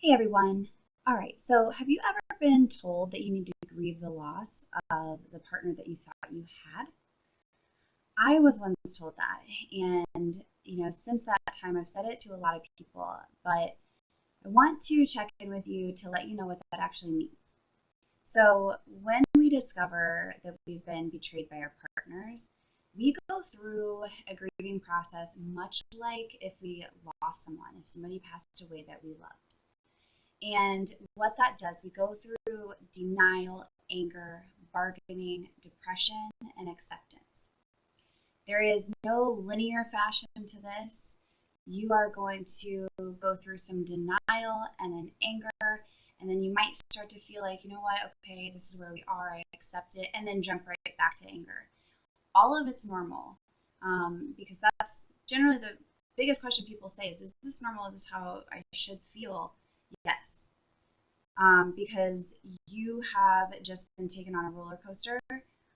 Hey everyone. All right, so have you ever been told that you need to grieve the loss of the partner that you thought you had? I was once told that, and since that time I've said it to a lot of people, but I want to check in with you to let you know what that actually means. So, when we discover that we've been betrayed by our partners, we go through a grieving process much like if we lost someone, if somebody passed away that we loved. And what that does, we go through denial, anger, bargaining, depression, and acceptance. There is no linear fashion to this. You are going to go through some denial and then anger, and then you might start to feel like, you know what, okay, this is where we are, I accept it, and then jump right back to anger. All of it's normal because that's generally the biggest question people say is this normal? Is this how I should feel? Yes, because you have just been taken on a roller coaster.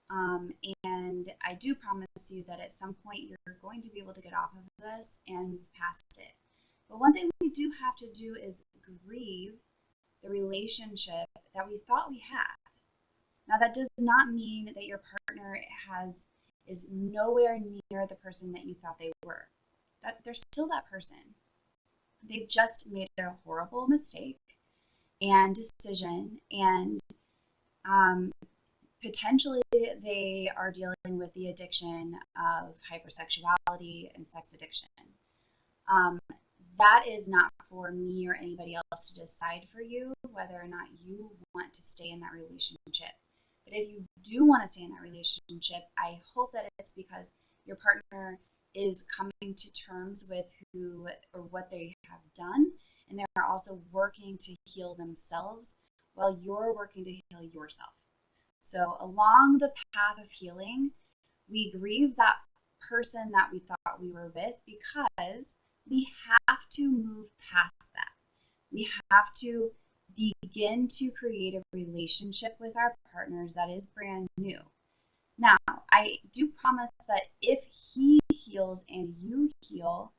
And I do promise you that at some point you're going to be able to get off of this and move past it. But one thing we do have to do is grieve the relationship that we thought we had. Now, that does not mean that your partner is nowhere near the person that you thought they were. That they're still that person. They've just made a horrible mistake and decision, and potentially they are dealing with the addiction of hypersexuality and sex addiction. That is not for me or anybody else to decide for you whether or not you want to stay in that relationship. But if you do want to stay in that relationship, I hope that it's because your partner is coming to terms with who or what they have done, and they're also working to heal themselves while you're working to heal yourself. So along the path of healing, we grieve that person that we thought we were with because we have to move past that. We have to begin to create a relationship with our partners that is brand new. Now, I do promise that if he heals and you heal,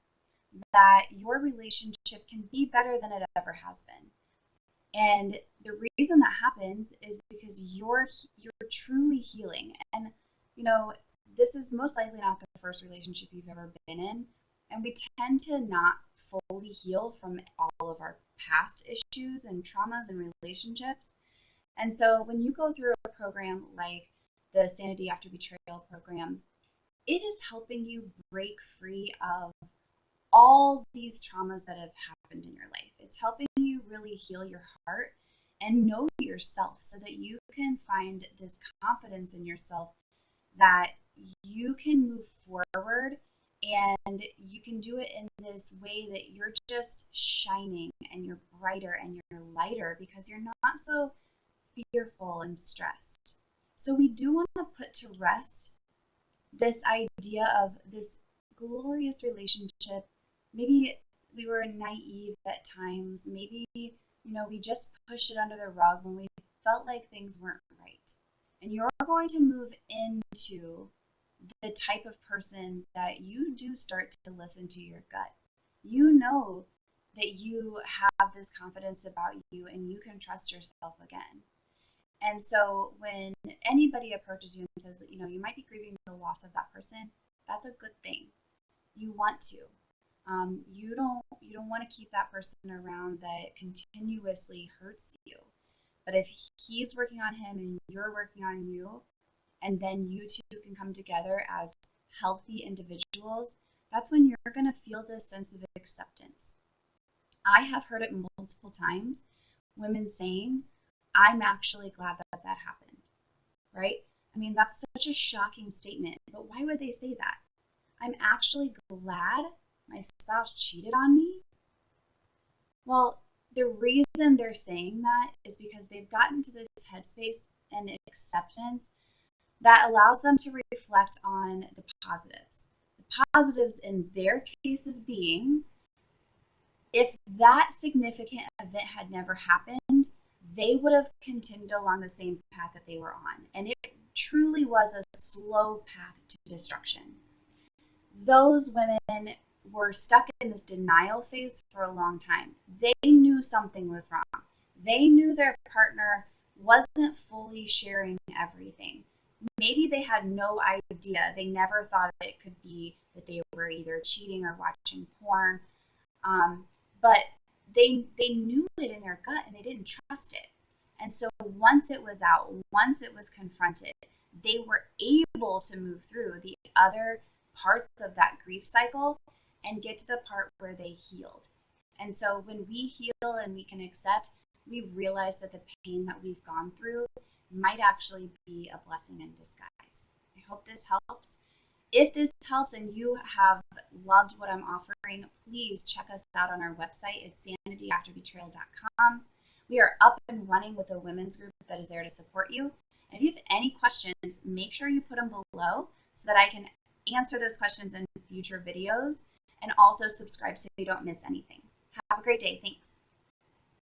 that your relationship can be better than it ever has been. And the reason that happens is because you're truly healing. And this is most likely not the first relationship you've ever been in. And we tend to not fully heal from all of our past issues and traumas and relationships. And so when you go through a program like the Sanity After Betrayal program, it is helping you break free of all these traumas that have happened in your life. It's helping you really heal your heart and know yourself so that you can find this confidence in yourself that you can move forward, and you can do it in this way that you're just shining and you're brighter and you're lighter because you're not so fearful and stressed. So we do want to put to rest this idea of this glorious relationship. Maybe we were naive at times. Maybe, we just pushed it under the rug when we felt like things weren't right. And you're going to move into the type of person that you do start to listen to your gut. You know that you have this confidence about you and you can trust yourself again. And so when anybody approaches you and says that, you might be grieving the loss of that person, that's a good thing. You want to. You don't want to keep that person around that continuously hurts you. But if he's working on him and you're working on you, and then you two can come together as healthy individuals, that's when you're going to feel this sense of acceptance. I have heard it multiple times, women saying, I'm actually glad that that happened, right? I mean, that's such a shocking statement, but why would they say that? I'm actually glad my spouse cheated on me. Well, the reason they're saying that is because they've gotten to this headspace and acceptance that allows them to reflect on the positives. The positives in their cases being, if that significant event had never happened, they would have continued along the same path that they were on. And it truly was a slow path to destruction. Those women were stuck in this denial phase for a long time. They knew knew something was wrong. They knew their partner wasn't fully sharing everything. Maybe they had no idea. They never thought it could be that they were either cheating or watching porn. But they knew it in their gut and they didn't trust it. And so once it was out, once it was confronted, they were able to move through the other parts of that grief cycle and get to the part where they healed. And so when we heal and we can accept, we realize that the pain that we've gone through might actually be a blessing in disguise. I hope this helps. If this helps and you have loved what I'm offering, please check us out on our website. It's sanityafterbetrayal.com. We are up and running with a women's group that is there to support you. And if you have any questions, make sure you put them below so that I can answer those questions in future videos, and also subscribe so you don't miss anything. Have a great day. Thanks.